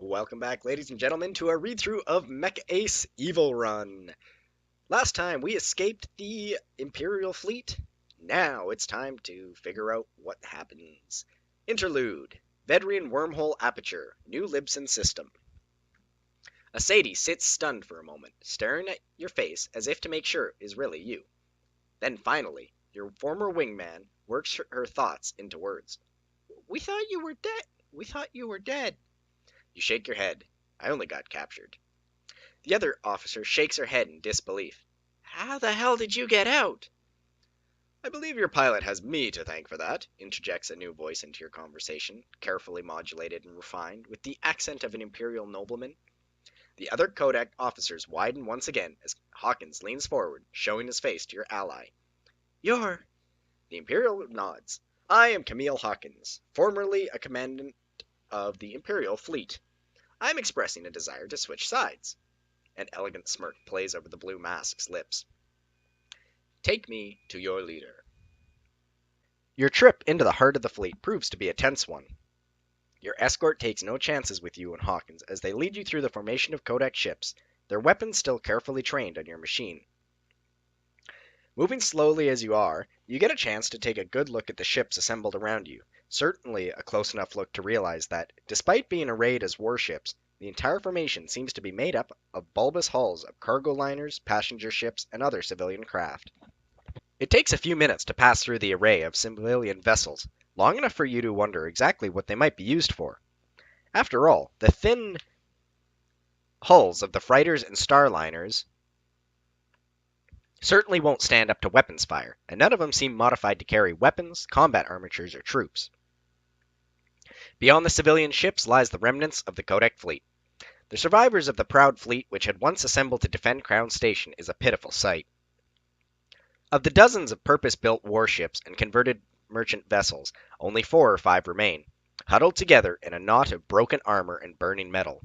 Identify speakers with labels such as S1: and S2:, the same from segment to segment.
S1: Welcome back, ladies and gentlemen, to a read-through of Mecha Ace Evil Run. Last time we escaped the Imperial fleet. Now it's time to figure out what happens. Interlude. Vedrian Wormhole Aperture. New Libsyn System. A Sadie sits stunned for a moment, staring at your face as if to make sure it is really you. Then finally, your former wingman works her thoughts into words. We thought you were dead. We thought you were dead. You shake your head. I only got captured. The other officer shakes her head in disbelief. How the hell did you get out? I believe your pilot has me to thank for that, interjects a new voice into your conversation, carefully modulated and refined, with the accent of an imperial nobleman. The other Kodak officers widen once again as Hawkins leans forward, showing his face to your ally. You're... The Imperial nods. I am Camille Hawkins, formerly a commandant of the Imperial fleet. I'm expressing a desire to switch sides. An elegant smirk plays over the blue mask's lips. Take me to your leader. Your trip into the heart of the fleet proves to be a tense one. Your escort takes no chances with you and Hawkins as they lead you through the formation of Kodak ships, their weapons still carefully trained on your machine. Moving slowly as you are, you get a chance to take a good look at the ships assembled around you. Certainly a close enough look to realize that, despite being arrayed as warships, the entire formation seems to be made up of bulbous hulls of cargo liners, passenger ships, and other civilian craft. It takes a few minutes to pass through the array of civilian vessels, long enough for you to wonder exactly what they might be used for. After all, the thin hulls of the freighters and starliners certainly won't stand up to weapons fire, and none of them seem modified to carry weapons, combat armatures, or troops. Beyond the civilian ships lies the remnants of the Kodak fleet. The survivors of the proud fleet which had once assembled to defend Crown Station is a pitiful sight. Of the dozens of purpose-built warships and converted merchant vessels, only 4 or 5 remain, huddled together in a knot of broken armor and burning metal.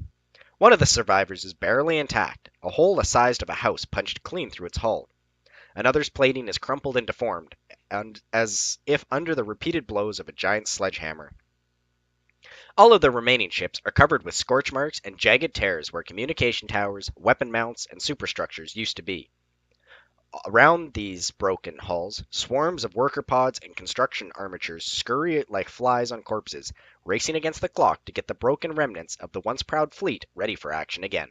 S1: One of the survivors is barely intact, a hole the size of a house punched clean through its hull. Another's plating is crumpled and deformed, and as if under the repeated blows of a giant sledgehammer. All of the remaining ships are covered with scorch marks and jagged tears where communication towers, weapon mounts, and superstructures used to be. Around these broken hulls, swarms of worker pods and construction armatures scurry like flies on corpses, racing against the clock to get the broken remnants of the once proud fleet ready for action again.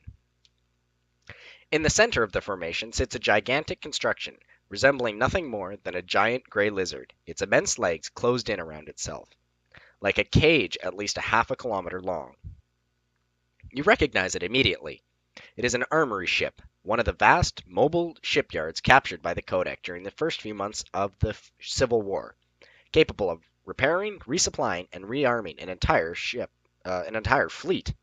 S1: In the center of the formation sits a gigantic construction, resembling nothing more than a giant gray lizard, its immense legs closed in around itself, like a cage at least a half a kilometer long. You recognize it immediately. It is an armory ship, one of the vast, mobile shipyards captured by the Kodak during the first few months of the Civil War, capable of repairing, resupplying, and rearming an entire fleet.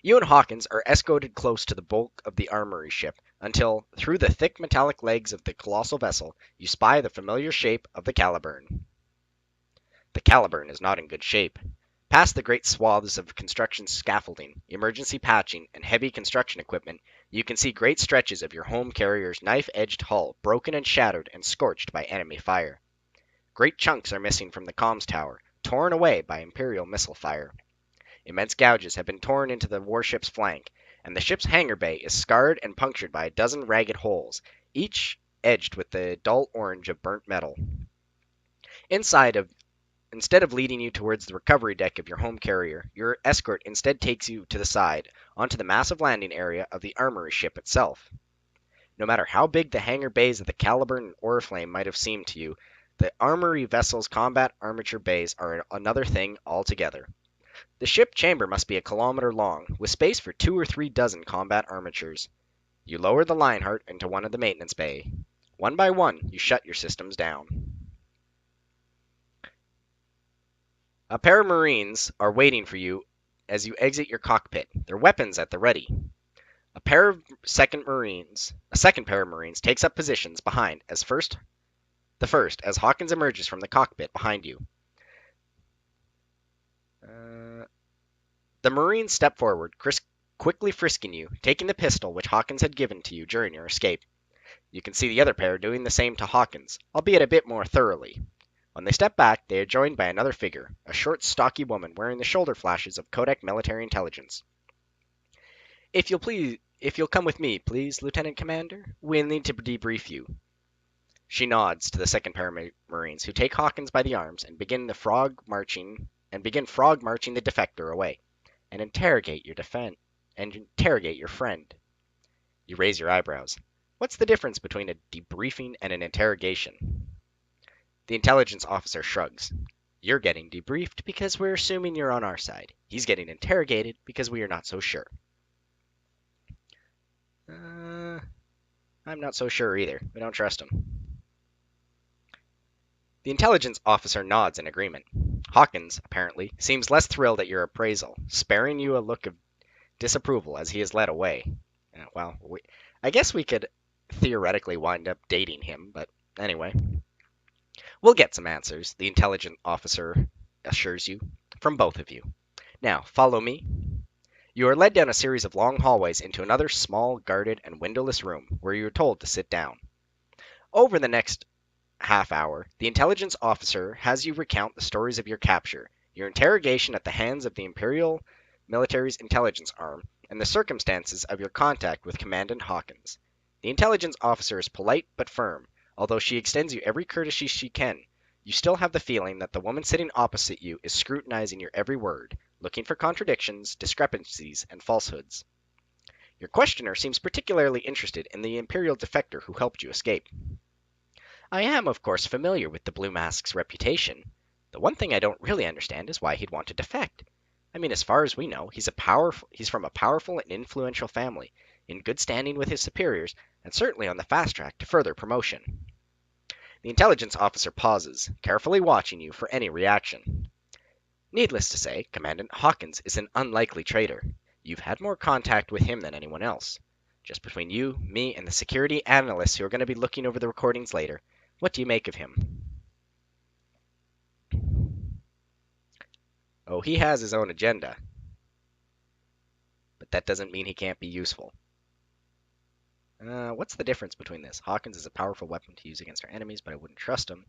S1: You and Hawkins are escorted close to the bulk of the armory ship until, through the thick metallic legs of the colossal vessel, you spy the familiar shape of the Caliburn. The Caliburn is not in good shape. Past the great swaths of construction scaffolding, emergency patching, and heavy construction equipment, you can see great stretches of your home carrier's knife-edged hull broken and shattered and scorched by enemy fire. Great chunks are missing from the comms tower, torn away by Imperial missile fire. Immense gouges have been torn into the warship's flank, and the ship's hangar bay is scarred and punctured by a dozen ragged holes, each edged with the dull orange of burnt metal. Instead of leading you towards the recovery deck of your home carrier, your escort instead takes you to the side, onto the massive landing area of the armory ship itself. No matter how big the hangar bays of the Caliburn and Oriflame might have seemed to you, the armory vessel's combat armature bays are another thing altogether. The ship chamber must be a kilometer long, with space for 2 or 3 dozen combat armatures. You lower the Lionheart into one of the maintenance bay. One by one, you shut your systems down. A pair of Marines are waiting for you as you exit your cockpit, their weapons at the ready. A second pair of Marines takes up positions behind as Hawkins emerges from the cockpit behind you. The Marines step forward, quickly frisking you, taking the pistol which Hawkins had given to you during your escape. You can see the other pair doing the same to Hawkins, albeit a bit more thoroughly. When they step back, they are joined by another figure, a short, stocky woman wearing the shoulder flashes of Kodak military intelligence. If you'll come with me, please, Lieutenant Commander, we'll need to debrief you. She nods to the second pair of Marines, who take Hawkins by the arms and begin frog marching the defector away, and interrogate your friend. You raise your eyebrows. What's the difference between a debriefing and an interrogation? The intelligence officer shrugs. You're getting debriefed because we're assuming you're on our side. He's getting interrogated because we are not so sure. I'm not so sure either. We don't trust him. The intelligence officer nods in agreement. Hawkins, apparently, seems less thrilled at your appraisal, sparing you a look of disapproval as he is led away. I guess we could theoretically wind up dating him, but anyway. We'll get some answers, the intelligence officer assures you, from both of you. Now, follow me. You are led down a series of long hallways into another small, guarded, and windowless room where you are told to sit down. Over the next half hour, the intelligence officer has you recount the stories of your capture, your interrogation at the hands of the Imperial military's intelligence arm, and the circumstances of your contact with Commandant Hawkins. The intelligence officer is polite but firm. Although she extends you every courtesy she can, you still have the feeling that the woman sitting opposite you is scrutinizing your every word, looking for contradictions, discrepancies, and falsehoods. Your questioner seems particularly interested in the Imperial defector who helped you escape. I am, of course, familiar with the Blue Mask's reputation. The one thing I don't really understand is why he'd want to defect. I mean, as far as we know, he's from a powerful and influential family, in good standing with his superiors, and certainly on the fast track to further promotion. The intelligence officer pauses, carefully watching you for any reaction. Needless to say, Commandant Hawkins is an unlikely traitor. You've had more contact with him than anyone else. Just between you, me, and the security analysts who are going to be looking over the recordings later, what do you make of him? Oh, he has his own agenda. But that doesn't mean he can't be useful. What's the difference between this? Hawkins is a powerful weapon to use against our enemies, but I wouldn't trust him.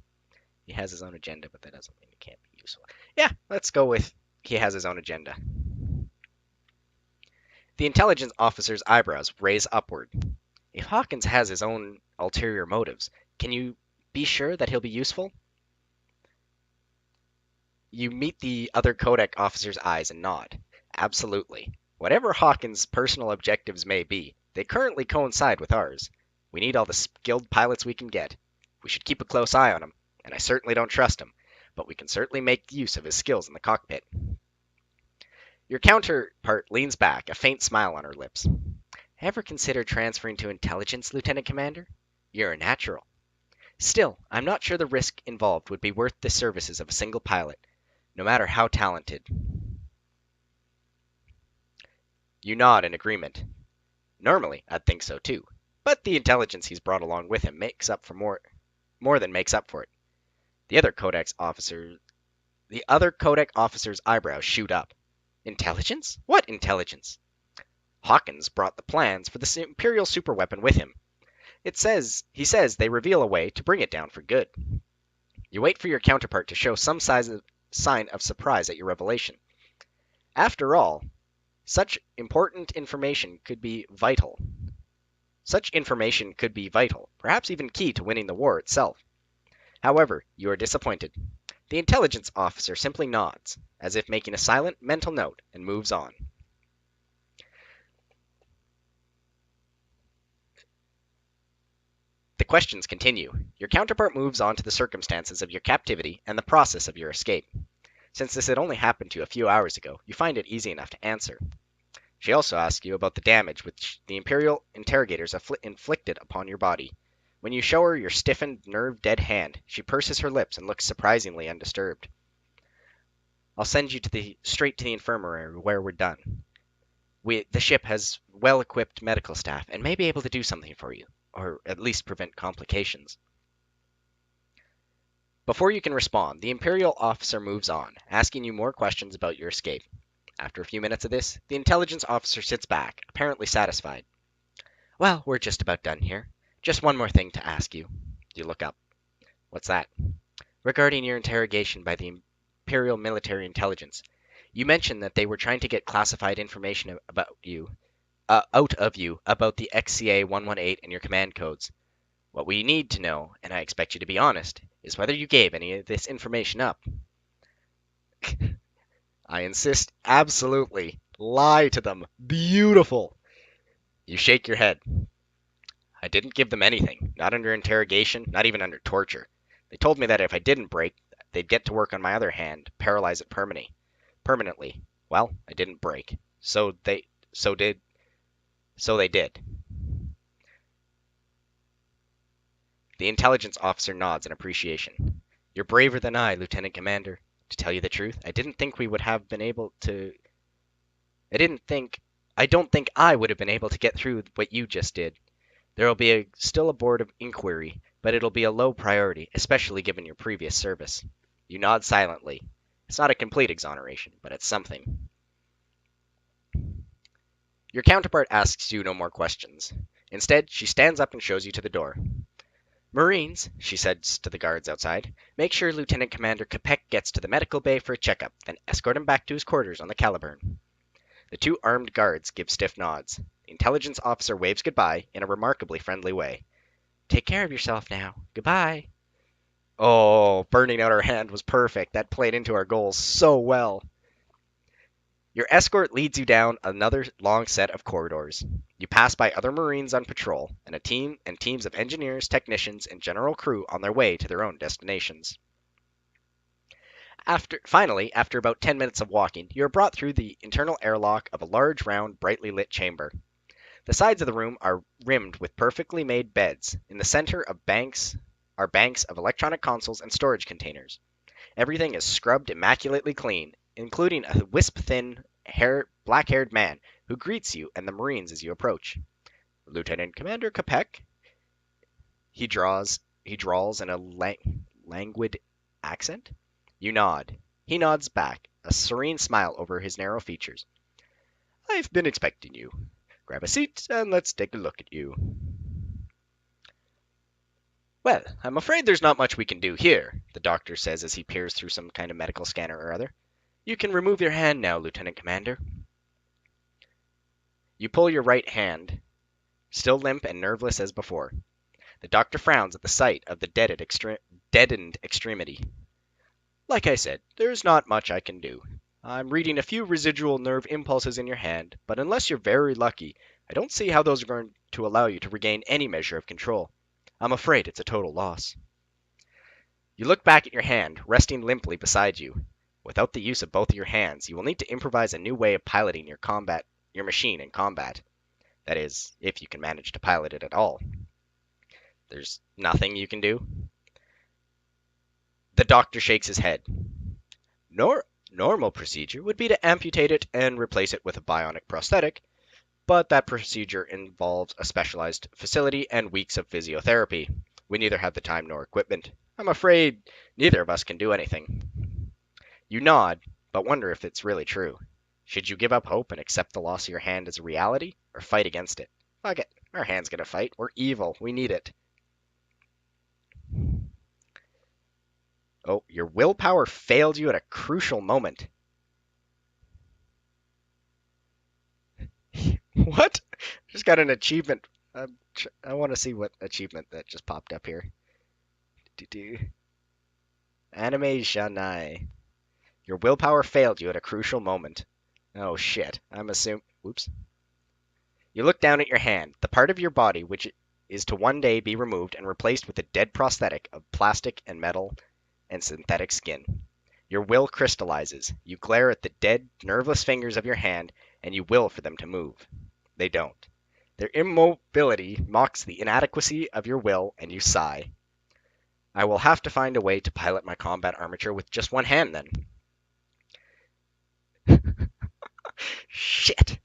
S1: He has his own agenda, but that doesn't mean he can't be useful. Yeah, let's go with he has his own agenda. The intelligence officer's eyebrows raise upward. If Hawkins has his own ulterior motives, can you be sure that he'll be useful? You meet the other Kodak officer's eyes and nod. Absolutely. Whatever Hawkins' personal objectives may be, they currently coincide with ours. We need all the skilled pilots we can get. We should keep a close eye on him, and I certainly don't trust him, but we can certainly make use of his skills in the cockpit. Your counterpart leans back, a faint smile on her lips. Ever consider transferring to intelligence, Lieutenant Commander? You're a natural. Still, I'm not sure the risk involved would be worth the services of a single pilot, no matter how talented. You nod in agreement. Normally, I'd think so too, but the intelligence he's brought along with him makes up for more than makes up for it. The other Kodak officer's eyebrows shoot up. Intelligence? What intelligence? Hawkins brought the plans for the Imperial superweapon with him. He says they reveal a way to bring it down for good. You wait for your counterpart to show some sign of surprise at your revelation. After all, such information could be vital, perhaps even key to winning the war itself. However, you are disappointed. The intelligence officer simply nods, as if making a silent mental note, and moves on. The questions continue. Your counterpart moves on to the circumstances of your captivity and the process of your escape. Since this had only happened to you a few hours ago, you find it easy enough to answer. She also asks you about the damage which the Imperial interrogators inflicted upon your body. When you show her your stiffened, nerve-dead hand, she purses her lips and looks surprisingly undisturbed. I'll send you straight to the infirmary where we're done. The ship has well-equipped medical staff and may be able to do something for you, or at least prevent complications. Before you can respond, the Imperial officer moves on, asking you more questions about your escape. After a few minutes of this, the intelligence officer sits back, apparently satisfied. Well, we're just about done here. Just one more thing to ask you. You look up. What's that? Regarding your interrogation by the Imperial Military Intelligence, you mentioned that they were trying to get classified information about you, out of you about the XCA 118 and your command codes. What we need to know, and I expect you to be honest, is whether you gave any of this information up. I insist, absolutely. Lie to them. Beautiful. You shake your head. I didn't give them anything, not under interrogation, not even under torture. They told me that if I didn't break, they'd get to work on my other hand, paralyze it permanently. Well, I didn't break. So they did. The intelligence officer nods in appreciation. You're braver than I, Lieutenant Commander. To tell you the truth, I didn't think we would have been able to I don't think I would have been able to get through what you just did. There will be still a board of inquiry, but it'll be a low priority, especially given your previous service. You nod silently. It's not a complete exoneration, but it's something. Your counterpart asks you no more questions. Instead, she stands up and shows you to the door. Marines, she says to the guards outside, make sure Lieutenant Commander Capek gets to the medical bay for a checkup, then escort him back to his quarters on the Caliburn. The two armed guards give stiff nods. The intelligence officer waves goodbye in a remarkably friendly way. Take care of yourself now. Goodbye. Oh, burning out our hand was perfect. That played into our goals so well. Your escort leads you down another long set of corridors. You pass by other Marines on patrol, and teams of engineers, technicians, and general crew on their way to their own destinations. Finally, after about 10 minutes of walking, you are brought through the internal airlock of a large, round, brightly lit chamber. The sides of the room are rimmed with perfectly made beds. In the center are banks of electronic consoles and storage containers. Everything is scrubbed immaculately clean, including a wisp-thin, black-haired man who greets you and the Marines as you approach. Lieutenant Commander Capek? He drawls in a languid accent. You nod. He nods back, a serene smile over his narrow features. I've been expecting you. Grab a seat and let's take a look at you. Well, I'm afraid there's not much we can do here, the doctor says as he peers through some kind of medical scanner or other. You can remove your hand now, Lieutenant Commander. You pull your right hand, still limp and nerveless as before. The doctor frowns at the sight of the deadened extremity. Like I said, there's not much I can do. I'm reading a few residual nerve impulses in your hand, but unless you're very lucky, I don't see how those are going to allow you to regain any measure of control. I'm afraid it's a total loss. You look back at your hand, resting limply beside you. Without the use of both of your hands, you will need to improvise a new way of piloting your machine in combat. That is, if you can manage to pilot it at all. There's nothing you can do? The doctor shakes his head. Normal procedure would be to amputate it and replace it with a bionic prosthetic, but that procedure involves a specialized facility and weeks of physiotherapy. We neither have the time nor equipment. I'm afraid neither of us can do anything. You nod, but wonder if it's really true. Should you give up hope and accept the loss of your hand as a reality, or fight against it? Fuck it, our hand's gonna fight. We're evil. We need it. Oh, your willpower failed you at a crucial moment. What? Just got an achievement. I want to see what achievement that just popped up here. Anime Shanai. Your willpower failed you at a crucial moment. Oh shit. I'm assuming. Whoops. You look down at your hand, the part of your body which is to one day be removed and replaced with a dead prosthetic of plastic and metal and synthetic skin. Your will crystallizes. You glare at the dead, nerveless fingers of your hand, and you will for them to move. They don't. Their immobility mocks the inadequacy of your will, and you sigh. I will have to find a way to pilot my combat armature with just one hand, then. Shit!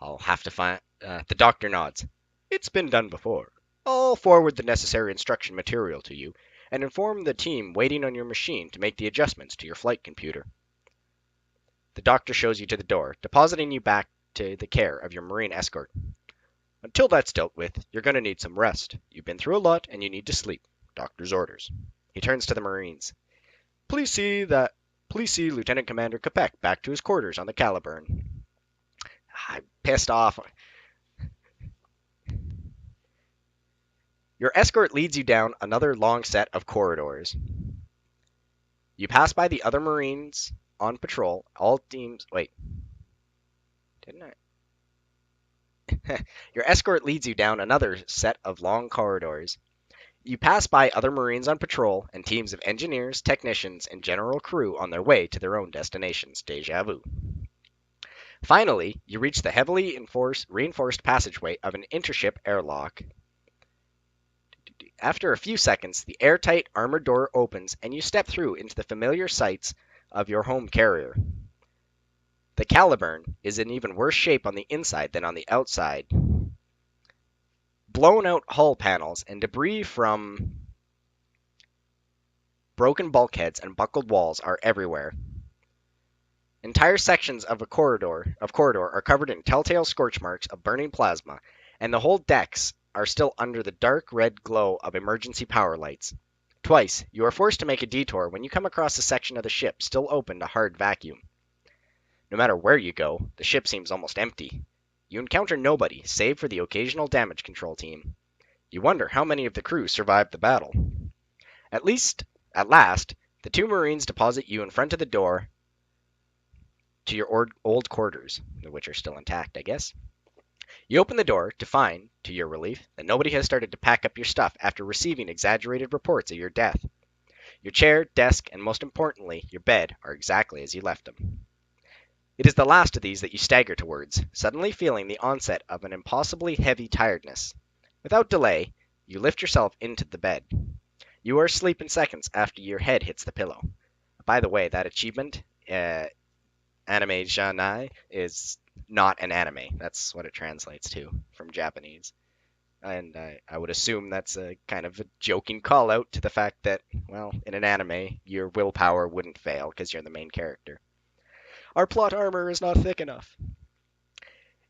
S1: I'll have to find... the doctor nods. It's been done before. I'll forward the necessary instruction material to you, and inform the team waiting on your machine to make the adjustments to your flight computer. The doctor shows you to the door, depositing you back to the care of your Marine escort. Until that's dealt with, you're going to need some rest. You've been through a lot, and you need to sleep. Doctor's orders. He turns to the Marines. Please see Lieutenant Commander Capek back to his quarters on the Caliburn. I'm pissed off. Your escort leads you down another long set of corridors. You pass by the other Marines on patrol. All teams... Wait. Didn't I? Your escort leads you down another set of long corridors. You pass by other Marines on patrol and teams of engineers, technicians, and general crew on their way to their own destinations. Deja vu. Finally, you reach the heavily reinforced passageway of an intership airlock. After a few seconds, the airtight armored door opens and you step through into the familiar sights of your home carrier. The Caliburn is in even worse shape on the inside than on the outside. Blown out hull panels and debris from broken bulkheads and buckled walls are everywhere. Entire sections of corridor are covered in telltale scorch marks of burning plasma, and the whole decks are still under the dark red glow of emergency power lights. Twice, you are forced to make a detour when you come across a section of the ship still open to hard vacuum. No matter where you go, the ship seems almost empty. You encounter nobody, save for the occasional damage control team. You wonder how many of the crew survived the battle. At last, the two Marines deposit you in front of the door to your old quarters, which are still intact, I guess. You open the door to find, to your relief, that nobody has started to pack up your stuff after receiving exaggerated reports of your death. Your chair, desk, and most importantly, your bed are exactly as you left them. It is the last of these that you stagger towards, suddenly feeling the onset of an impossibly heavy tiredness. Without delay, you lift yourself into the bed. You are asleep in seconds after your head hits the pillow. By the way, that achievement, anime janai, is not an anime. That's what it translates to from Japanese. And I would assume that's a kind of a joking call out to the fact that, well, in an anime, your willpower wouldn't fail because you're the main character. Our plot armor is not thick enough.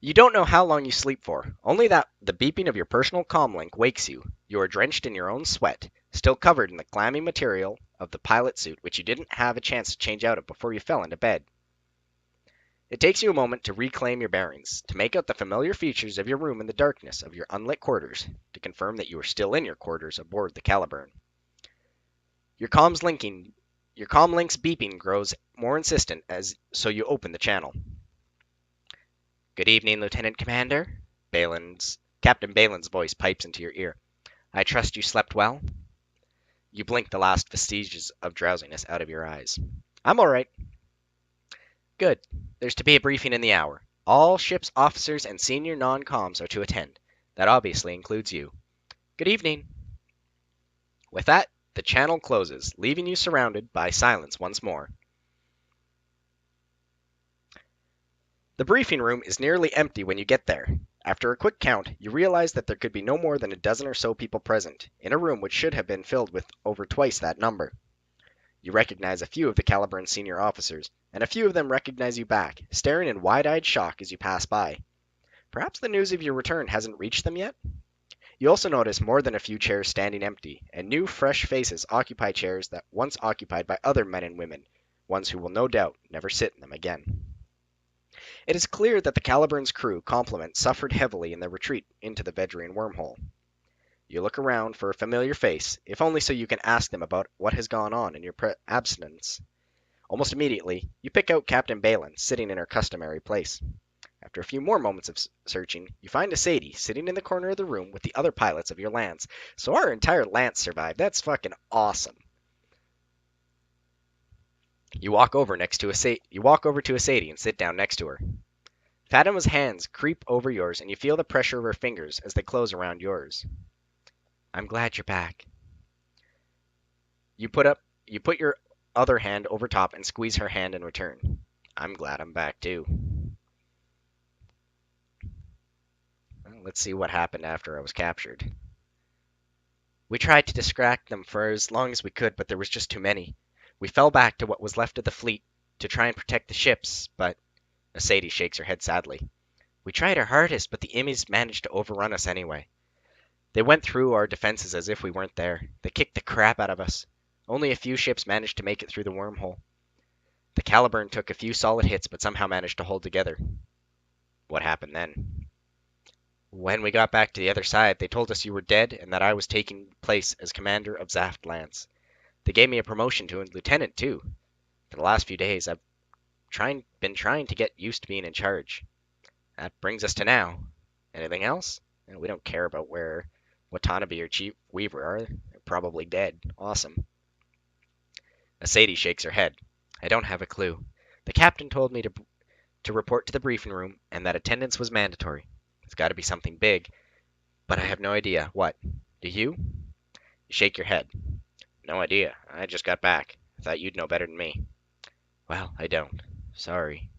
S1: You don't know how long you sleep for, only that the beeping of your personal comlink wakes you. You are drenched in your own sweat, still covered in the clammy material of the pilot suit which you didn't have a chance to change out of before you fell into bed. It takes you a moment to reclaim your bearings, to make out the familiar features of your room in the darkness of your unlit quarters, to confirm that you are still in your quarters aboard the Caliburn. Your comlink's beeping grows more insistent so you open the channel. Good evening, Lieutenant Commander. Captain Balin's voice pipes into your ear. I trust you slept well? You blink the last vestiges of drowsiness out of your eyes. I'm all right. Good. There's to be a briefing in the hour. All ship's officers and senior non-coms are to attend. That obviously includes you. Good evening. With that, the channel closes, leaving you surrounded by silence once more. The briefing room is nearly empty when you get there. After a quick count, you realize that there could be no more than a dozen or so people present, in a room which should have been filled with over twice that number. You recognize a few of the Caliburn senior officers, and a few of them recognize you back, staring in wide-eyed shock as you pass by. Perhaps the news of your return hasn't reached them yet? You also notice more than a few chairs standing empty, and new, fresh faces occupy chairs that once occupied by other men and women, ones who will no doubt never sit in them again. It is clear that the Caliburn's crew complement suffered heavily in their retreat into the Vedrian wormhole. You look around for a familiar face, if only so you can ask them about what has gone on in your absence. Almost immediately, you pick out Captain Balin, sitting in her customary place. After a few more moments of searching, you find a Sadie sitting in the corner of the room with the other pilots of your lance. So our entire lance survived. That's fucking awesome. You walk over to a Sadie and sit down next to her. Fatima's hands creep over yours, and you feel the pressure of her fingers as they close around yours. I'm glad you're back. You put your other hand over top and squeeze her hand in return. I'm glad I'm back too. Well, let's see what happened after I was captured. We tried to distract them for as long as we could, but there was just too many. We fell back to what was left of the fleet to try and protect the ships, but... Sadie shakes her head sadly. We tried our hardest, but the Immies managed to overrun us anyway. They went through our defenses as if we weren't there. They kicked the crap out of us. Only a few ships managed to make it through the wormhole. The Caliburn took a few solid hits, but somehow managed to hold together. What happened then? When we got back to the other side, they told us you were dead and that I was taking place as commander of Zaft Lance. They gave me a promotion to a lieutenant, too. For the last few days, I've been trying to get used to being in charge. That brings us to now. Anything else? We don't care about where Watanabe or Chief Weaver are. They're probably dead. Awesome. Sadie shakes her head. I don't have a clue. The captain told me to report to the briefing room and that attendance was mandatory. It's got to be something big, but I have no idea. What? Do you? You shake your head. No idea. I just got back. I thought you'd know better than me. Well, I don't. Sorry.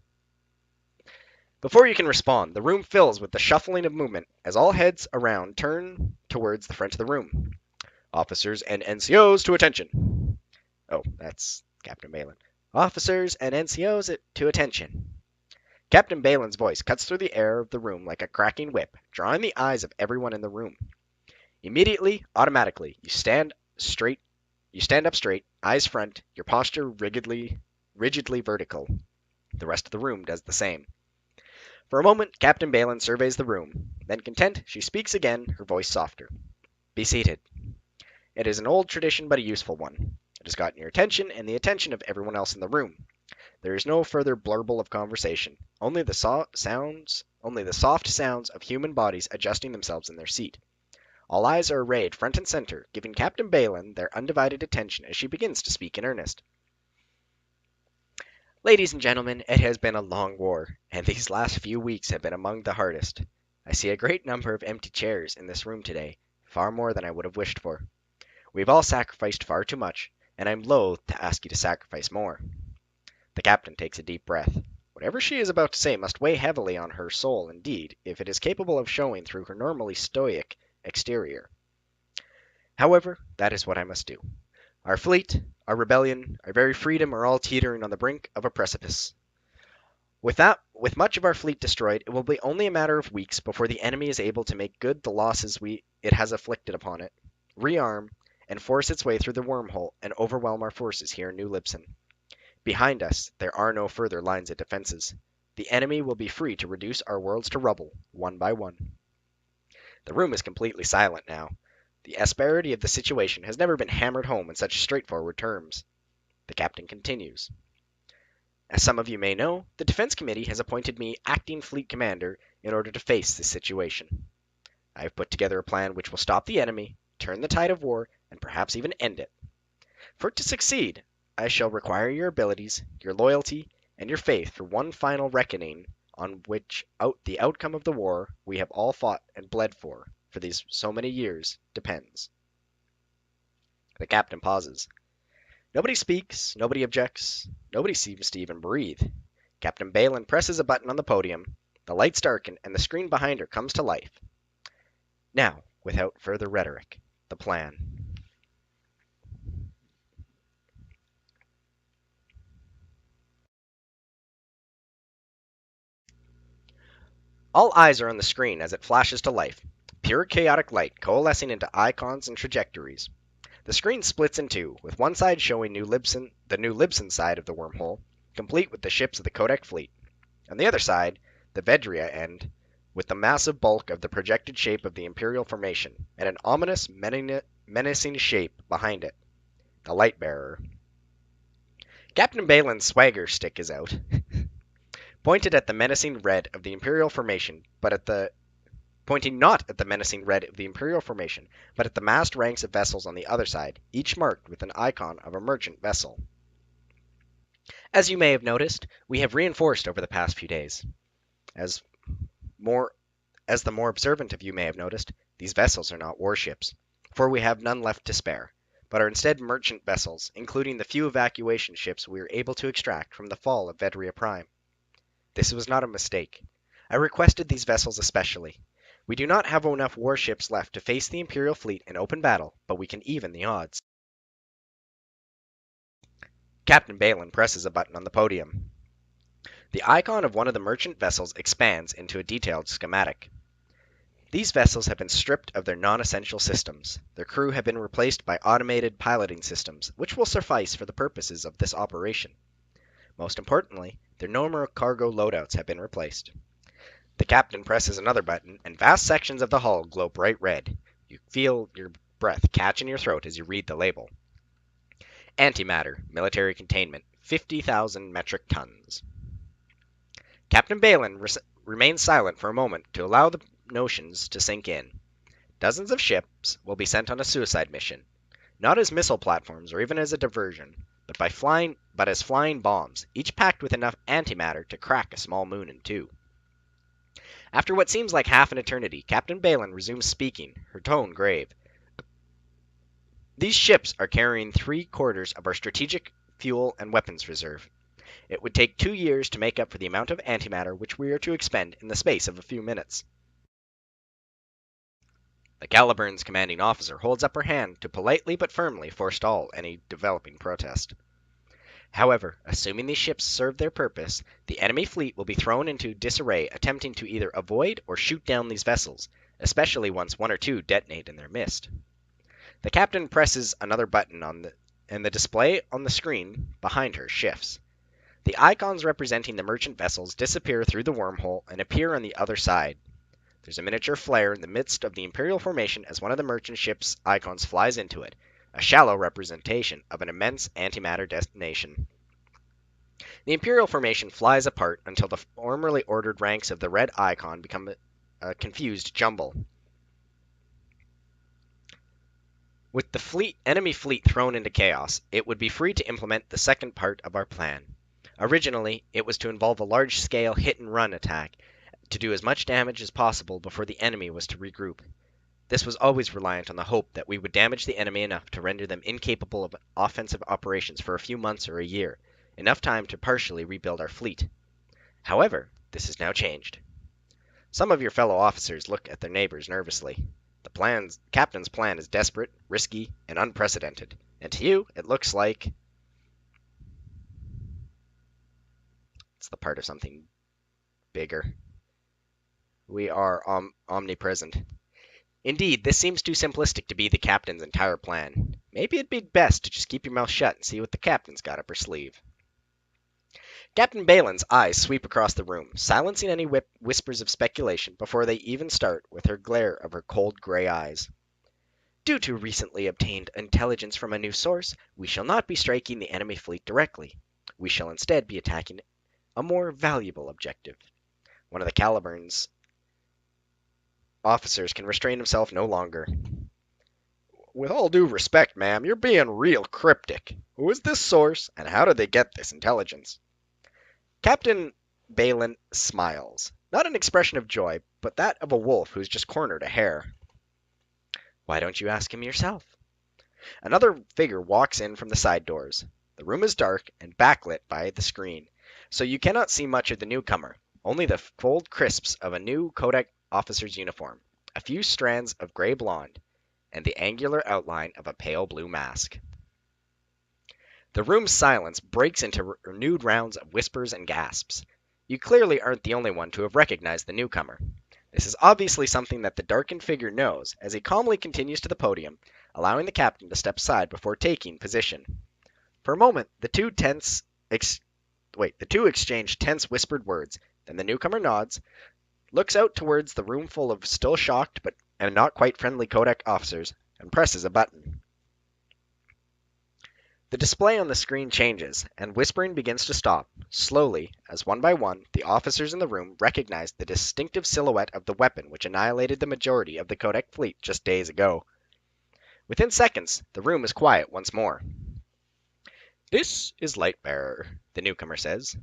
S1: Before you can respond, the room fills with the shuffling of movement as all heads around turn towards the front of the room. Officers and NCOs to attention. Oh, that's Captain Balin. Officers and NCOs to attention. Captain Balin's voice cuts through the air of the room like a cracking whip, drawing the eyes of everyone in the room. Immediately, automatically, you stand up straight, eyes front, your posture rigidly vertical. The rest of the room does the same. For a moment, Captain Balin surveys the room. Then, content, she speaks again, her voice softer. Be seated. It is an old tradition, but a useful one. It has gotten your attention and the attention of everyone else in the room. There is no further blurble of conversation, only the soft sounds of human bodies adjusting themselves in their seat. All eyes are arrayed front and center, giving Captain Balin their undivided attention as she begins to speak in earnest. Ladies and gentlemen, it has been a long war, and these last few weeks have been among the hardest. I see a great number of empty chairs in this room today, far more than I would have wished for. We've all sacrificed far too much, and I'm loath to ask you to sacrifice more. The captain takes a deep breath. Whatever she is about to say must weigh heavily on her soul indeed, if it is capable of showing through her normally stoic exterior. However, that is what I must do. Our fleet, our rebellion, our very freedom are all teetering on the brink of a precipice. With much of our fleet destroyed, it will be only a matter of weeks before the enemy is able to make good the losses it has inflicted upon it, rearm, and force its way through the wormhole and overwhelm our forces here in New Libsyn. Behind us, there are no further lines of defenses. The enemy will be free to reduce our worlds to rubble, one by one. The room is completely silent now. The asperity of the situation has never been hammered home in such straightforward terms. The captain continues. As some of you may know, the Defense Committee has appointed me acting fleet commander in order to face this situation. I have put together a plan which will stop the enemy, turn the tide of war, and perhaps even end it. For it to succeed, I shall require your abilities, your loyalty, and your faith for one final reckoning on which the outcome of the war we have all fought and bled for these so many years depends. The captain pauses. Nobody speaks, nobody objects, nobody seems to even breathe. Captain Balin presses a button on the podium, the lights darken, and the screen behind her comes to life. Now, without further rhetoric, the plan. All eyes are on the screen as it flashes to life, pure chaotic light coalescing into icons and trajectories. The screen splits in two, with one side showing the New Libsyn side of the wormhole, complete with the ships of the Codex fleet, and the other side, the Vedria end, with the massive bulk of the projected shape of the Imperial formation, and an ominous, menacing shape behind it, the Light Bearer. Captain Balin's swagger stick is out, pointed at the menacing red of the Imperial formation, pointing not at the menacing red of the Imperial formation, but at the massed ranks of vessels on the other side, each marked with an icon of a merchant vessel. As you may have noticed, we have reinforced over the past few days. As the more observant of you may have noticed, these vessels are not warships, for we have none left to spare, but are instead merchant vessels, including the few evacuation ships we were able to extract from the fall of Vedria Prime. This was not a mistake. I requested these vessels especially. We do not have enough warships left to face the Imperial fleet in open battle, but we can even the odds. Captain Balin presses a button on the podium. The icon of one of the merchant vessels expands into a detailed schematic. These vessels have been stripped of their non-essential systems. Their crew have been replaced by automated piloting systems, which will suffice for the purposes of this operation. Most importantly, their normal cargo loadouts have been replaced. The captain presses another button, and vast sections of the hull glow bright red. You feel your breath catch in your throat as you read the label. Antimatter, military containment, 50,000 metric tons. Captain Balin remains silent for a moment to allow the notions to sink in. Dozens of ships will be sent on a suicide mission, not as missile platforms or even as a diversion, but as flying bombs, each packed with enough antimatter to crack a small moon in two. After what seems like half an eternity, Captain Balin resumes speaking, her tone grave. These ships are carrying 3/4 of our strategic fuel and weapons reserve. It would take 2 years to make up for the amount of antimatter which we are to expend in the space of a few minutes. The Caliburn's commanding officer holds up her hand to politely but firmly forestall any developing protest. However, assuming these ships serve their purpose, the enemy fleet will be thrown into disarray attempting to either avoid or shoot down these vessels, especially once one or two detonate in their midst. The captain presses another button and the display on the screen behind her shifts. The icons representing the merchant vessels disappear through the wormhole and appear on the other side. There's a miniature flare in the midst of the Imperial formation as one of the merchant ship's icons flies into it, a shallow representation of an immense antimatter detonation. The Imperial formation flies apart until the formerly ordered ranks of the red icon become a confused jumble. With the enemy fleet thrown into chaos, it would be free to implement the second part of our plan. Originally, it was to involve a large-scale hit-and-run attack to do as much damage as possible before the enemy was to regroup. This was always reliant on the hope that we would damage the enemy enough to render them incapable of offensive operations for a few months or a year, enough time to partially rebuild our fleet. However, this has now changed. Some of your fellow officers look at their neighbors nervously. The captain's plan is desperate, risky, and unprecedented, and to you, it looks like it's the part of something bigger. We are omnipresent. Indeed, this seems too simplistic to be the captain's entire plan. Maybe it'd be best to just keep your mouth shut and see what the captain's got up her sleeve. Captain Balin's eyes sweep across the room, silencing any whispers of speculation before they even start with her glare of her cold gray eyes. Due to recently obtained intelligence from a new source, we shall not be striking the enemy fleet directly. We shall instead be attacking a more valuable objective. One of the Caliburn's officers can restrain himself no longer. With all due respect, ma'am, you're being real cryptic. Who is this source, and how did they get this intelligence? Captain Balin smiles, not an expression of joy, but that of a wolf who's just cornered a hare. Why don't you ask him yourself? Another figure walks in from the side doors. The room is dark and backlit by the screen, so you cannot see much of the newcomer, only the cold crisps of a new Kodak officer's uniform, a few strands of gray blonde, and the angular outline of a pale blue mask. The room's silence breaks into renewed rounds of whispers and gasps. You clearly aren't the only one to have recognized the newcomer. This is obviously something that the darkened figure knows as he calmly continues to the podium, allowing the captain to step aside before taking position. For a moment, the two exchange tense whispered words, then the newcomer nods, looks out towards the room full of still shocked and not quite friendly Kodak officers, and presses a button. The display on the screen changes, and whispering begins to stop, slowly, as one by one, the officers in the room recognize the distinctive silhouette of the weapon which annihilated the majority of the Kodak fleet just days ago. Within seconds, the room is quiet once more. This is Lightbearer, the newcomer says.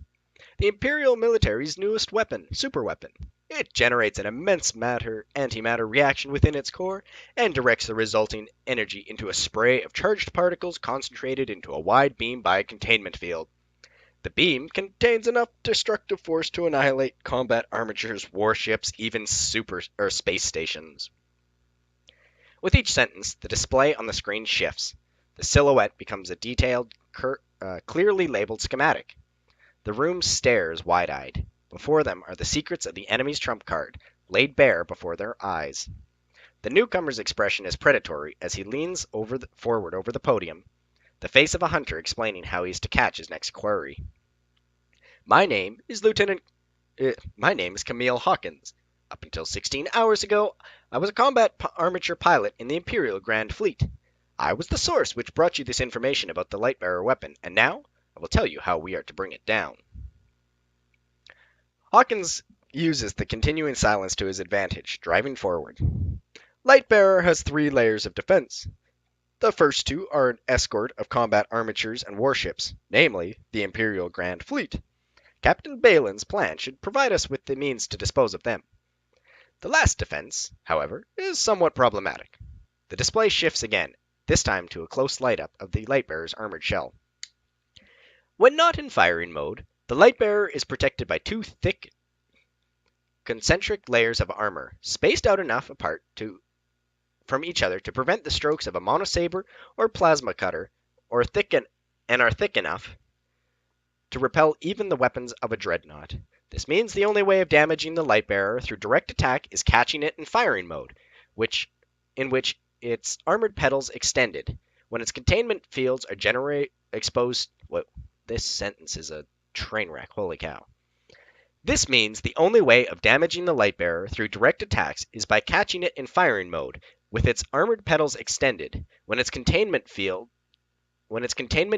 S1: The Imperial military's newest weapon, superweapon. It generates an immense antimatter reaction within its core and directs the resulting energy into a spray of charged particles concentrated into a wide beam by a containment field. The beam contains enough destructive force to annihilate combat armatures, warships, even space stations. With each sentence, the display on the screen shifts. The silhouette becomes a detailed, clearly labeled schematic. The room stares wide-eyed. Before them are the secrets of the enemy's trump card, laid bare before their eyes. The newcomer's expression is predatory as he leans forward over the podium, the face of a hunter explaining how he is to catch his next quarry. My name is Camille Hawkins. Up until 16 hours ago, I was a combat armature pilot in the Imperial Grand Fleet. I was the source which brought you this information about the Lightbearer weapon, and now I will tell you how we are to bring it down. Hawkins uses the continuing silence to his advantage, driving forward. Lightbearer has 3 layers of defense. The first 2 are an escort of combat armatures and warships, namely the Imperial Grand Fleet. Captain Balin's plan should provide us with the means to dispose of them. The last defense, however, is somewhat problematic. The display shifts again, this time to a close light-up of the Lightbearer's armored shell. When not in firing mode, the Lightbearer is protected by 2 thick, concentric layers of armor, spaced out enough apart from each other to prevent the strokes of a monosaber or plasma cutter, and are thick enough to repel even the weapons of a dreadnought. This means the only way of damaging the Lightbearer through direct attack is catching it in firing mode, in which its armored petals extended. When its containment fields are exposed... Whoa, this sentence is a train wreck, holy cow. This means the only way of damaging the Lightbearer through direct attacks is by catching it in firing mode, with its armored petals extended, when its containment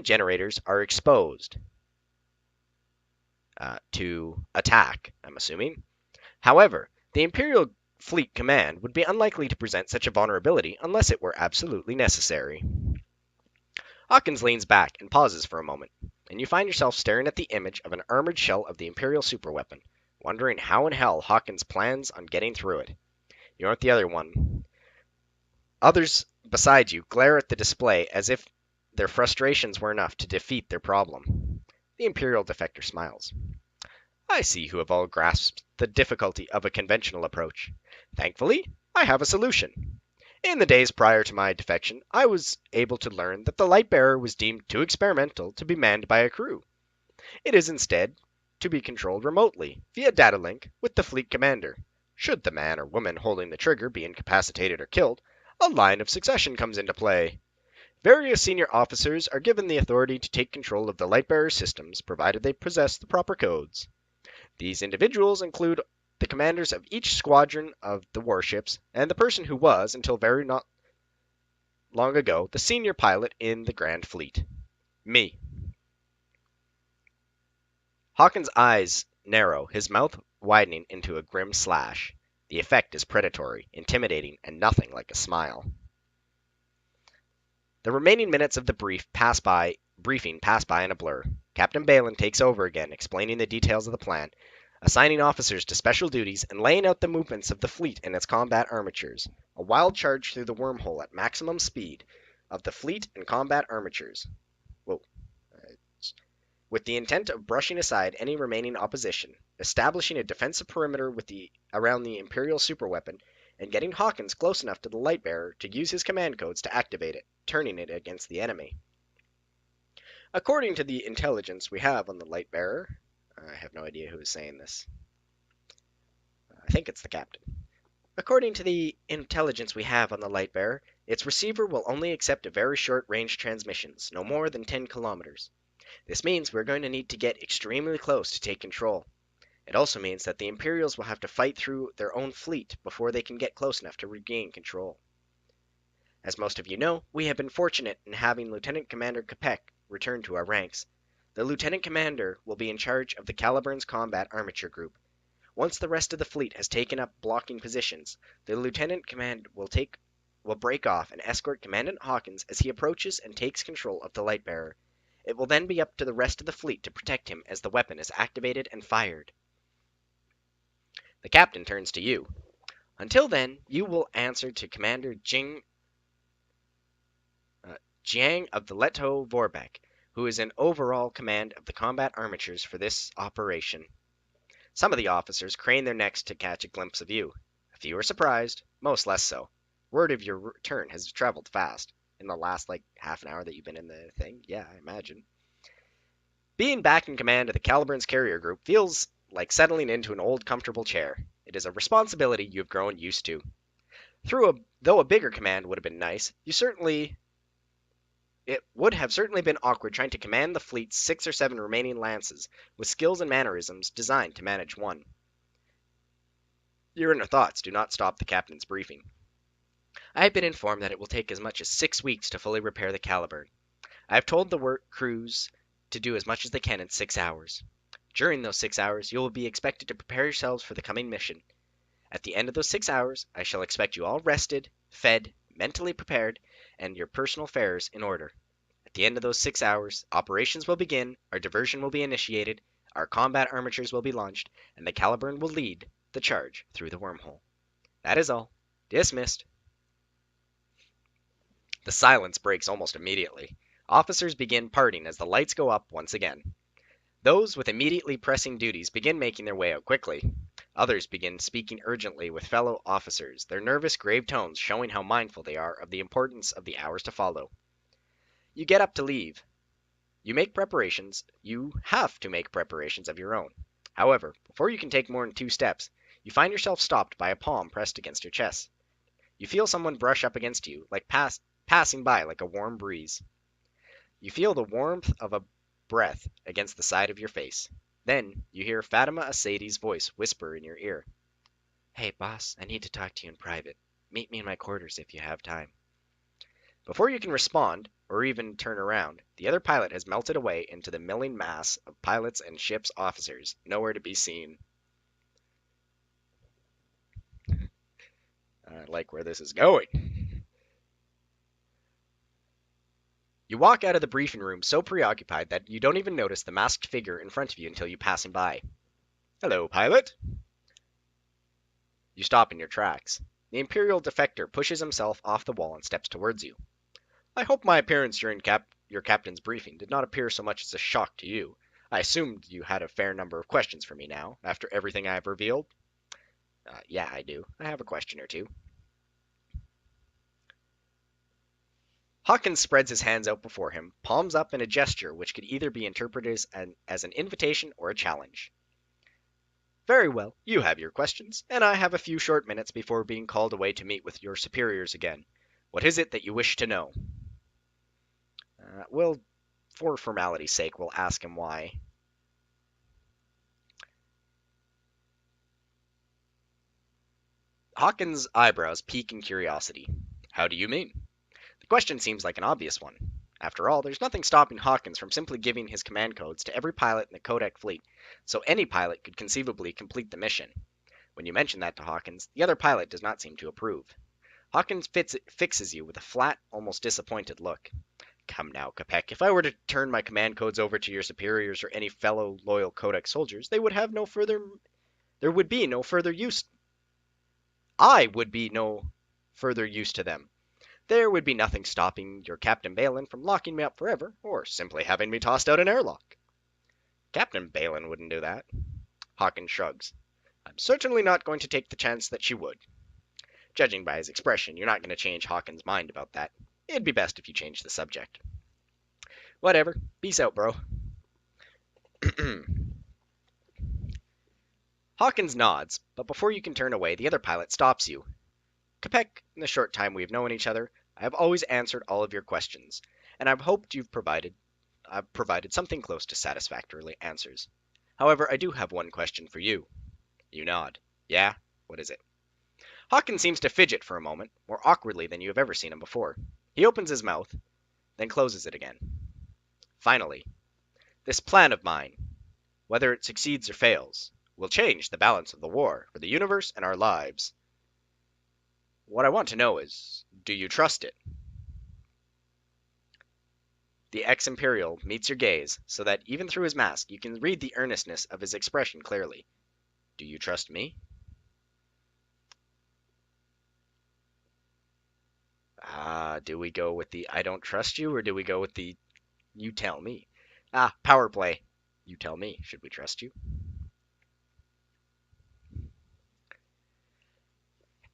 S1: generators are exposed to attack, I'm assuming. However, the Imperial Fleet Command would be unlikely to present such a vulnerability unless it were absolutely necessary. Hawkins leans back and pauses for a moment, and you find yourself staring at the image of an armored shell of the Imperial superweapon, wondering how in hell Hawkins plans on getting through it. You aren't the other one. Others beside you glare at the display as if their frustrations were enough to defeat their problem. The Imperial defector smiles. I see you have all grasped the difficulty of a conventional approach. Thankfully, I have a solution. In the days prior to my defection, I was able to learn that the Lightbearer was deemed too experimental to be manned by a crew. It is instead to be controlled remotely, via data link, with the fleet commander. Should the man or woman holding the trigger be incapacitated or killed, a line of succession comes into play. Various senior officers are given the authority to take control of the Lightbearer systems, provided they possess the proper codes. These individuals include the commanders of each squadron of the warships, and the person who was, until very not long ago, the senior pilot in the Grand Fleet. Me. Hawkins' eyes narrow, his mouth widening into a grim slash. The effect is predatory, intimidating, and nothing like a smile. The remaining minutes of the briefing pass by in a blur. Captain Balin takes over again, explaining the details of the plan, assigning officers to special duties, and laying out the movements of the fleet and its combat armatures. A wild charge through the wormhole at maximum speed of the fleet and combat armatures. With the intent of brushing aside any remaining opposition, establishing a defensive perimeter around the Imperial superweapon, and getting Hawkins close enough to the Lightbearer to use his command codes to activate it, turning it against the enemy. According to the intelligence we have on the Lightbearer, I have no idea who is saying this. I think it's the captain. According to the intelligence we have on the Lightbearer, its receiver will only accept very short-range transmissions, no more than 10 kilometers. This means we're going to need to get extremely close to take control. It also means that the Imperials will have to fight through their own fleet before they can get close enough to regain control. As most of you know, we have been fortunate in having Lieutenant Commander Capek return to our ranks. The Lieutenant Commander will be in charge of the Caliburn's Combat Armature Group. Once the rest of the fleet has taken up blocking positions, the Lieutenant Command will break off and escort Commandant Hawkins as he approaches and takes control of the Lightbearer. It will then be up to the rest of the fleet to protect him as the weapon is activated and fired. The captain turns to you. Until then, you will answer to Commander Jiang of the Leto Vorbeck, who is in overall command of the combat armatures for this operation. Some of the officers crane their necks to catch a glimpse of you. A few are surprised, most less so. Word of your return has traveled fast. In the last, half an hour that you've been in the thing? Yeah, I imagine. Being back in command of the Caliburn's carrier group feels like settling into an old comfortable chair. It it is a responsibility you have grown used to. Though a bigger command would have been nice, it would have certainly been awkward trying to command the fleet's 6 or 7 remaining lances with skills and mannerisms designed to manage one. Your inner thoughts do not stop the captain's briefing. I have been informed that it will take as much as 6 weeks to fully repair the Caliburn. I have told the work crews to do as much as they can in 6 hours. During those 6 hours, you will be expected to prepare yourselves for the coming mission. At the end of those 6 hours, I shall expect you all rested, fed, mentally prepared, and your personal affairs in order. At the end of those 6 hours, operations will begin, our diversion will be initiated, our combat armatures will be launched, and the Caliburn will lead the charge through the wormhole. That is all. Dismissed. The silence breaks almost immediately. Officers begin parting as the lights go up once again. Those with immediately pressing duties begin making their way out quickly. Others begin speaking urgently with fellow officers, their nervous, grave tones showing how mindful they are of the importance of the hours to follow. You get up to leave. You have to make preparations of your own. However, before you can take more than 2 steps, you find yourself stopped by a palm pressed against your chest. You feel someone brush up against you, passing by like a warm breeze. You feel the warmth of a breath against the side of your face. Then you hear Fatima Asadi's voice whisper in your ear. "Hey, boss, I need to talk to you in private. Meet me in my quarters if you have time." Before you can respond, or even turn around, the other pilot has melted away into the milling mass of pilots and ship's officers, nowhere to be seen. I like where this is going. You walk out of the briefing room so preoccupied that you don't even notice the masked figure in front of you until you pass him by. "Hello, pilot." You stop in your tracks. The Imperial defector pushes himself off the wall and steps towards you. "I hope my appearance during your captain's briefing did not appear so much as a shock to you. I assumed you had a fair number of questions for me now, after everything I have revealed." Yeah, I do. I have a question or two." Hawkins spreads his hands out before him, palms up in a gesture which could either be interpreted as an invitation or a challenge. "Very well, you have your questions, and I have a few short minutes before being called away to meet with your superiors again. What is it that you wish to know?" For formality's sake, we'll ask him why. Hawkins' eyebrows peak in curiosity. "How do you mean?" The question seems like an obvious one. After all, there's nothing stopping Hawkins from simply giving his command codes to every pilot in the Kodak fleet, so any pilot could conceivably complete the mission. When you mention that to Hawkins, the other pilot does not seem to approve. Hawkins fixes you with a flat, almost disappointed look. "Come now, Capek, if I were to turn my command codes over to your superiors or any fellow loyal Kodak soldiers, there would be no further use. I would be no further use to them. There would be nothing stopping your Captain Balin from locking me up forever, or simply having me tossed out an airlock." "Captain Balin wouldn't do that." Hawkins shrugs. "I'm certainly not going to take the chance that she would." Judging by his expression, you're not going to change Hawkins' mind about that. It'd be best if you change the subject. "Whatever. Peace out, bro." Hawkins nods, but before you can turn away, the other pilot stops you. "Capek, in the short time we have known each other, I have always answered all of your questions, and I've hoped I've provided something close to satisfactory answers. However, I do have one question for you." You nod. "Yeah? What is it?" Hawkins seems to fidget for a moment, more awkwardly than you have ever seen him before. He opens his mouth, then closes it again. Finally, "This plan of mine, whether it succeeds or fails, will change the balance of the war for the universe and our lives. What I want to know is, do you trust it?" The ex-Imperial meets your gaze, so that even through his mask you can read the earnestness of his expression clearly. "Do you trust me?" Do we go with the "I don't trust you," or do we go with the "you tell me"? Power play. You tell me, should we trust you?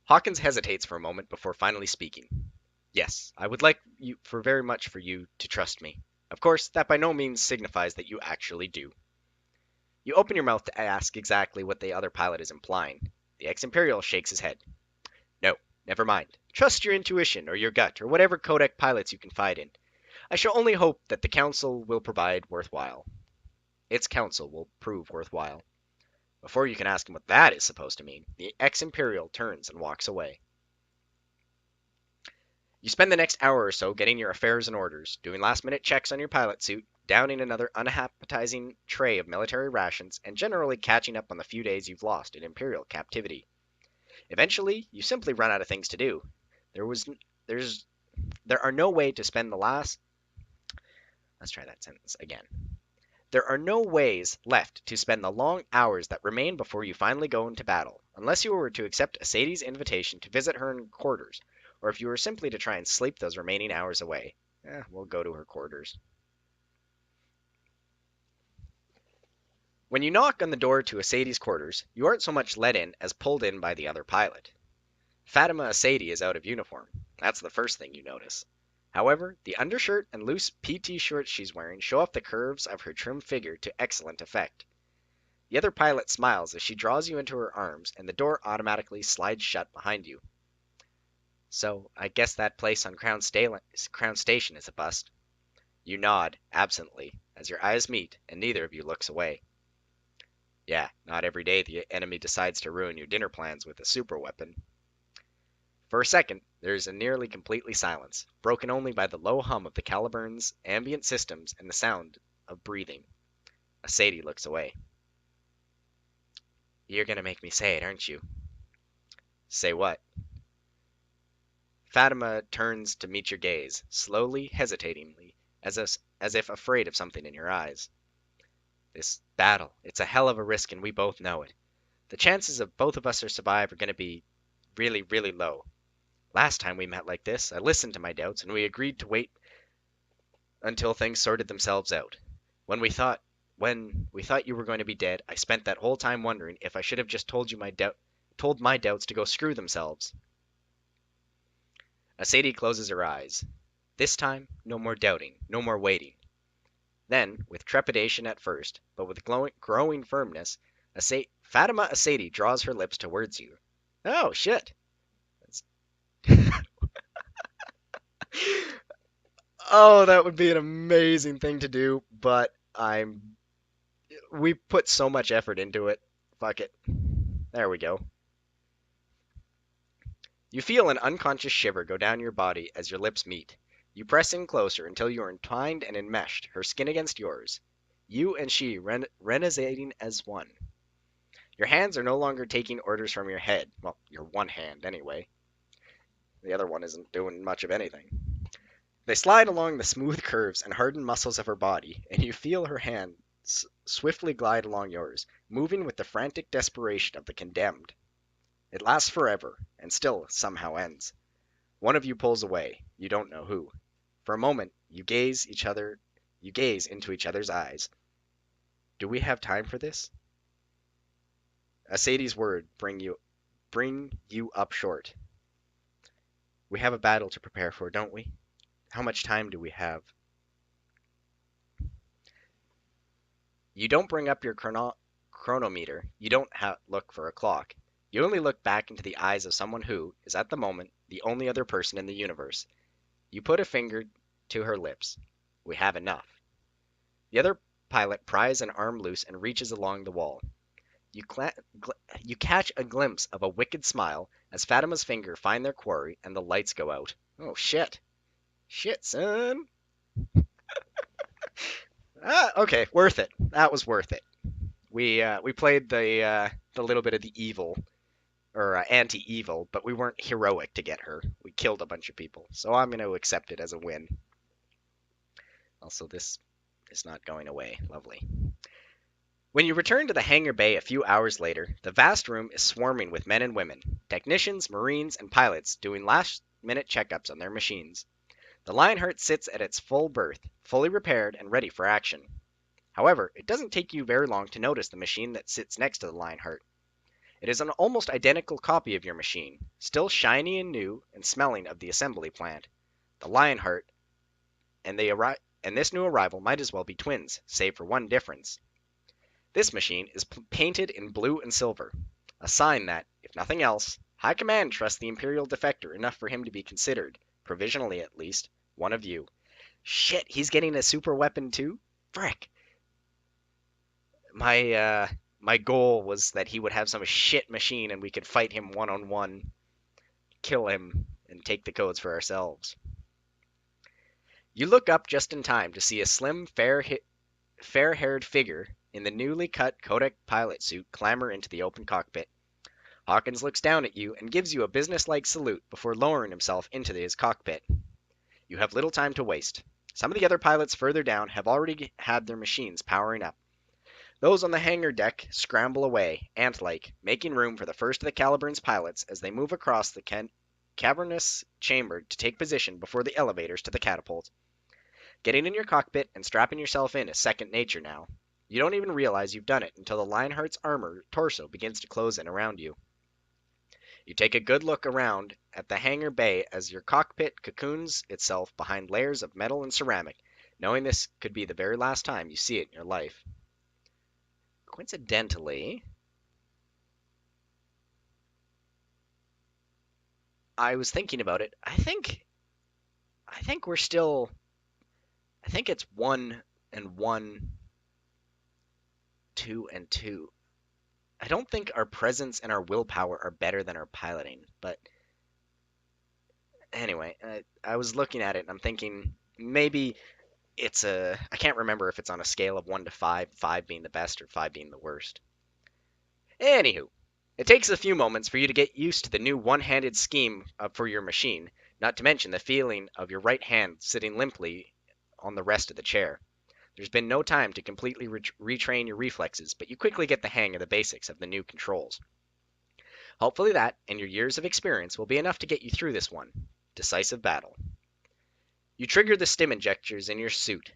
S1: Hawkins hesitates for a moment before finally speaking. "Yes, I would like very much for you to trust me. Of course, that by no means signifies that you actually do." You open your mouth to ask exactly what the other pilot is implying. The ex-Imperial shakes his head. No, never mind. Trust your intuition or your gut or whatever codec pilots you confide in. I shall only hope that the Council will provide worthwhile. Its Council will prove worthwhile. Before you can ask him what that is supposed to mean, the ex-Imperial turns and walks away. You spend the next hour or so getting your affairs in orders, doing last-minute checks on your pilot suit, downing another unappetizing tray of military rations, and generally catching up on the few days you've lost in Imperial captivity. Eventually, you simply run out of things to do. There are no way to spend the last... Let's try that sentence again. There are no ways left to spend the long hours that remain before you finally go into battle, unless you were to accept Sadie's invitation to visit her in quarters, or if you were simply to try and sleep those remaining hours away. We'll go to her quarters. When you knock on the door to Sadie's quarters, you aren't so much let in as pulled in by the other pilot. Fatima Sadie is out of uniform. That's the first thing you notice. However, the undershirt and loose PT shorts she's wearing show off the curves of her trim figure to excellent effect. The other pilot smiles as she draws you into her arms, and the door automatically slides shut behind you. So, I guess that place on Crown Station is a bust. You nod, absently, as your eyes meet, and neither of you looks away. Yeah, not every day the enemy decides to ruin your dinner plans with a superweapon. For a second, there is a nearly completely silence, broken only by the low hum of the Caliburn's ambient systems and the sound of breathing. Sadie looks away. You're gonna make me say it, aren't you? Say what? Fatima turns to meet your gaze, slowly, hesitatingly, as if afraid of something in your eyes. This battle, it's a hell of a risk and we both know it. The chances of both of us to survive are gonna be really, really low. Last time we met like this, I listened to my doubts and we agreed to wait until things sorted themselves out. When we thought you were going to be dead, I spent that whole time wondering if I should have just told my doubts to go screw themselves. Sadie closes her eyes. This time, no more doubting, no more waiting. Then, with trepidation at first, but with growing firmness, Fatima Sadie draws her lips towards you. Oh, shit. Oh, that would be an amazing thing to do, but we put so much effort into it. Fuck it. There we go. You feel an unconscious shiver go down your body as your lips meet. You press in closer until you are entwined and enmeshed, her skin against yours. You and she resonating as one. Your hands are no longer taking orders from your head. Well, your one hand, anyway. The other one isn't doing much of anything. They slide along the smooth curves and hardened muscles of her body, and you feel her hands swiftly glide along yours, moving with the frantic desperation of the condemned. It lasts forever, and still somehow ends. One of you pulls away, you don't know who. For a moment, you gaze into each other's eyes. Do we have time for this? Sadie's word bring you up short. We have a battle to prepare for, don't we? How much time do we have? You don't bring up your chronometer. You don't look for a clock. You only look back into the eyes of someone who is, at the moment, the only other person in the universe. You put a finger to her lips. We have enough. The other pilot pries an arm loose and reaches along the wall. You catch a glimpse of a wicked smile as Fatima's fingers find their quarry and the lights go out. Oh, shit. Shit, son. Okay, worth it. That was worth it. We played the little bit of the evil, or anti-evil, but we weren't heroic to get her. We killed a bunch of people, so I'm going to accept it as a win. Also, this is not going away. Lovely. When you return to the hangar bay a few hours later, the vast room is swarming with men and women, technicians, marines, and pilots doing last-minute checkups on their machines. The Lionheart sits at its full berth, fully repaired and ready for action. However, it doesn't take you very long to notice the machine that sits next to the Lionheart. It is an almost identical copy of your machine, still shiny and new and smelling of the assembly plant. The Lionheart and this new arrival might as well be twins, save for one difference. This machine is painted in blue and silver, a sign that, if If nothing else, High Command trusts the Imperial defector enough for him to be considered, provisionally at least, one of you. Shit, he's getting a super weapon too? Frick. My goal was that he would have some shit machine and we could fight him one-on-one, kill him, and take the codes for ourselves. You look up just in time to see a slim, fair-haired figure in the newly cut Kodak pilot suit clamber into the open cockpit. Hawkins looks down at you and gives you a businesslike salute before lowering himself into his cockpit. You have little time to waste. Some of the other pilots further down have already had their machines powering up. Those on the hangar deck scramble away, ant-like, making room for the first of the Caliburn's pilots as they move across the cavernous chamber to take position before the elevators to the catapult. Getting in your cockpit and strapping yourself in is second nature now. You don't even realize you've done it until the Lionheart's armor torso begins to close in around you. You take a good look around at the hangar bay as your cockpit cocoons itself behind layers of metal and ceramic, knowing this could be the very last time you see it in your life. Coincidentally, I was thinking about it. I think we're still. I think it's 1 and 1, 2 and 2. I don't think our presence and our willpower are better than our piloting, but anyway, I was looking at it and I'm thinking maybe it's I can't remember if it's on a scale of 1 to 5, 5 being the best or 5 being the worst. Anywho, it takes a few moments for you to get used to the new one-handed scheme for your machine, not to mention the feeling of your right hand sitting limply on the rest of the chair. There's been no time to completely retrain your reflexes, but you quickly get the hang of the basics of the new controls. Hopefully that, and your years of experience, will be enough to get you through this one. Decisive battle. You trigger the stim injectors in your suit.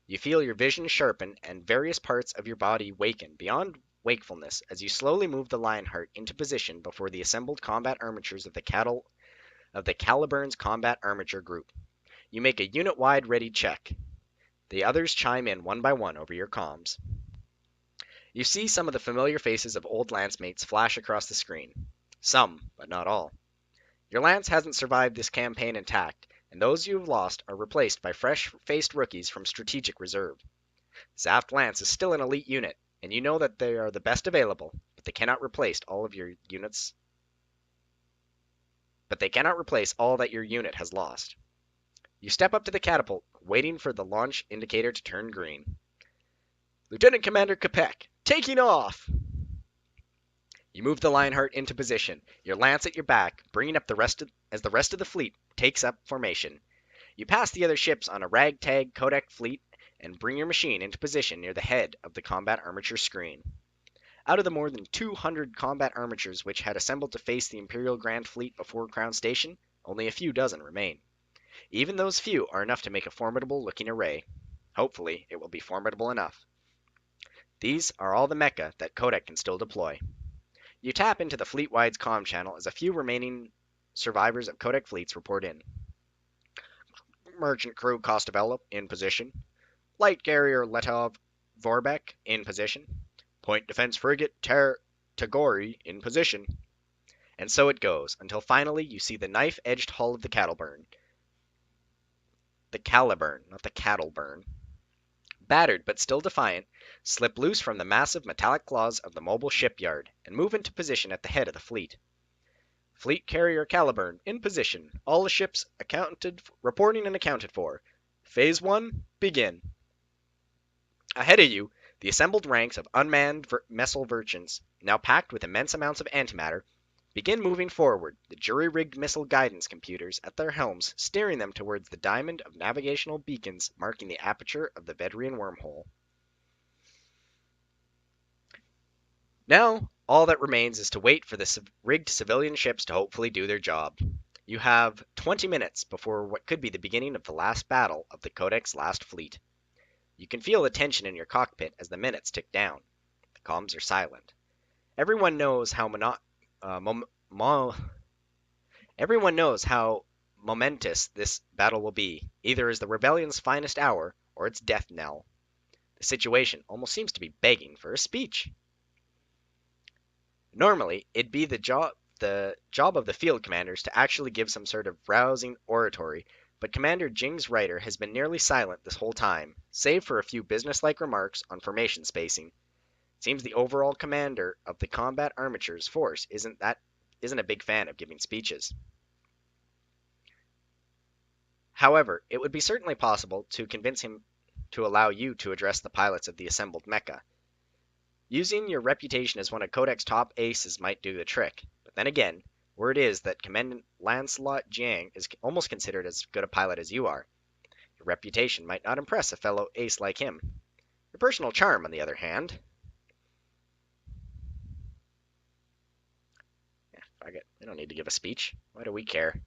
S1: You feel your vision sharpen and various parts of your body waken beyond wakefulness as you slowly move the Lionheart into position before the assembled combat armatures of the Caliburn's combat armature group. You make a unit-wide ready check. The others chime in one by one over your comms. You see some of the familiar faces of old lance mates flash across the screen. Some, but not all. Your lance hasn't survived this campaign intact, and those you have lost are replaced by fresh-faced rookies from Strategic Reserve. Zaft Lance is still an elite unit, and you know that they are the best available, but they cannot replace all of your units. But they cannot replace all that your unit has lost. You step up to the catapult, waiting for the launch indicator to turn green. Lieutenant Commander Capek, taking off! You move the Lionheart into position, your lance at your back, bringing up as the rest of the fleet takes up formation. You pass the other ships on a ragtag Kodak fleet and bring your machine into position near the head of the combat armature screen. Out of the more than 200 combat armatures which had assembled to face the Imperial Grand Fleet before Crown Station, only a few dozen remain. Even those few are enough to make a formidable-looking array. Hopefully, it will be formidable enough. These are all the Mecha that Kodak can still deploy. You tap into the fleet-wide comm channel as a few remaining survivors of Kodak fleets report in. Merchant crew Kostavella in position. Light carrier Letov Vorbeck in position. Point defense frigate Tagori in position. And so it goes, until finally you see the knife-edged hull of the Caliburn. The Caliburn, not the Cattleburn. Battered but still defiant, slip loose from the massive metallic claws of the mobile shipyard and move into position at the head of the fleet. Fleet carrier Caliburn in position. All the ships reporting and accounted for. Phase 1, begin. Ahead of you, the assembled ranks of unmanned missile versions, now packed with immense amounts of antimatter, begin moving forward, the jury-rigged missile guidance computers at their helms steering them towards the diamond of navigational beacons marking the aperture of the Vedrian wormhole. Now, all that remains is to wait for the rigged civilian ships to hopefully do their job. You have 20 minutes before what could be the beginning of the last battle of the Kodak's last fleet. You can feel the tension in your cockpit as the minutes tick down. The comms are silent. Everyone knows how momentous this battle will be, either as the rebellion's finest hour or its death knell. The situation almost seems to be begging for a speech. Normally, it'd be the job of the field commanders to actually give some sort of rousing oratory, but Commander Jing's writer has been nearly silent this whole time, save for a few businesslike remarks on formation spacing. It seems the overall commander of the combat armatures force isn't a big fan of giving speeches. However, it would be certainly possible to convince him to allow you to address the pilots of the assembled mecha. Using your reputation as one of Kodak's top aces might do the trick, but then again, word is that Commandant Lancelot Jiang is almost considered as good a pilot as you are. Your reputation might not impress a fellow ace like him. Your personal charm, on the other hand. Yeah, fuck it. We don't need to give a speech. Why do we care?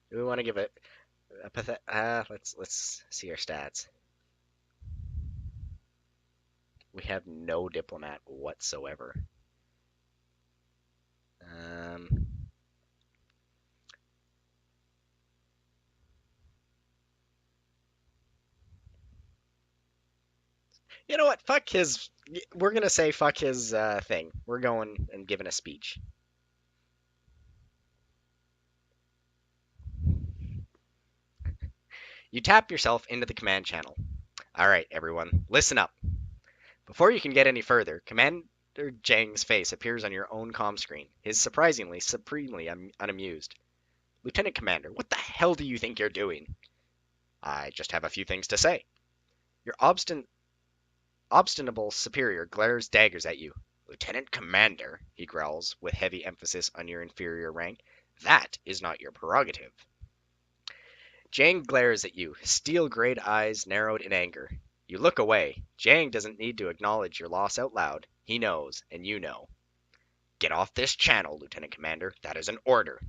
S1: Do we want to give it a pathetic? Let's see our stats. We have no diplomat whatsoever. Um, you know what? Fuck his. We're gonna say fuck his thing. We're going and giving a speech. You tap yourself into the command channel. All right, everyone, listen up. Before you can get any further, Commander Jang's face appears on your own comm screen. He's surprisingly, supremely unamused. Lieutenant Commander, what the hell do you think you're doing? I just have a few things to say. Your obstinable superior glares daggers at you. Lieutenant Commander, he growls, with heavy emphasis on your inferior rank, that is not your prerogative. Jang glares at you, his steel-grayed eyes narrowed in anger. You look away. Jang doesn't need to acknowledge your loss out loud. He knows, and you know. Get off this channel, Lieutenant Commander. That is an order.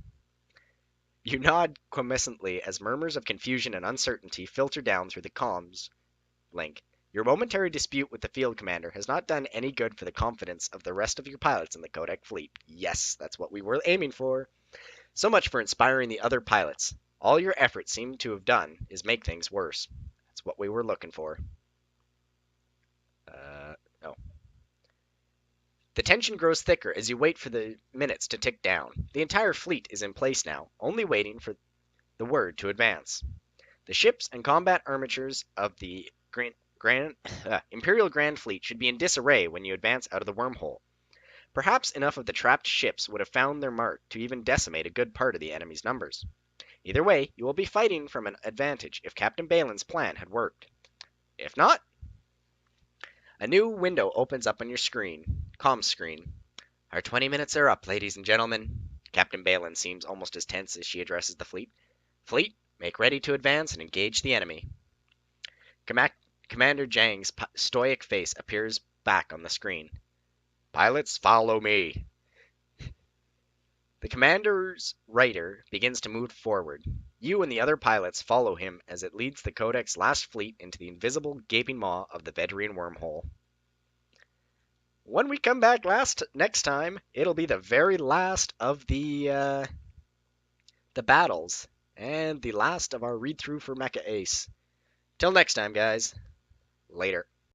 S1: You nod quiescently as murmurs of confusion and uncertainty filter down through the comms link. Your momentary dispute with the field commander has not done any good for the confidence of the rest of your pilots in the Kodak fleet. Yes, that's what we were aiming for. So much for inspiring the other pilots. All your efforts seem to have done is make things worse. That's what we were looking for. No. The tension grows thicker as you wait for the minutes to tick down. The entire fleet is in place now, only waiting for the word to advance. The ships and combat armatures of the Imperial Grand Fleet should be in disarray when you advance out of the wormhole. Perhaps enough of the trapped ships would have found their mark to even decimate a good part of the enemy's numbers. Either way, you will be fighting from an advantage if Captain Balin's plan had worked. If not, a new window opens up on your comm screen. Our 20 minutes are up, ladies and gentlemen. Captain Balin seems almost as tense as she addresses the fleet. Fleet, make ready to advance and engage the enemy. Commander Jang's stoic face appears back on the screen. Pilots, follow me. The commander's writer begins to move forward. You and the other pilots follow him as it leads the Codex's last fleet into the invisible gaping maw of the Vedrian wormhole. When we come back next time, it'll be the very last of the battles and the last of our read-through for Mecha Ace. Till next time, guys. Later.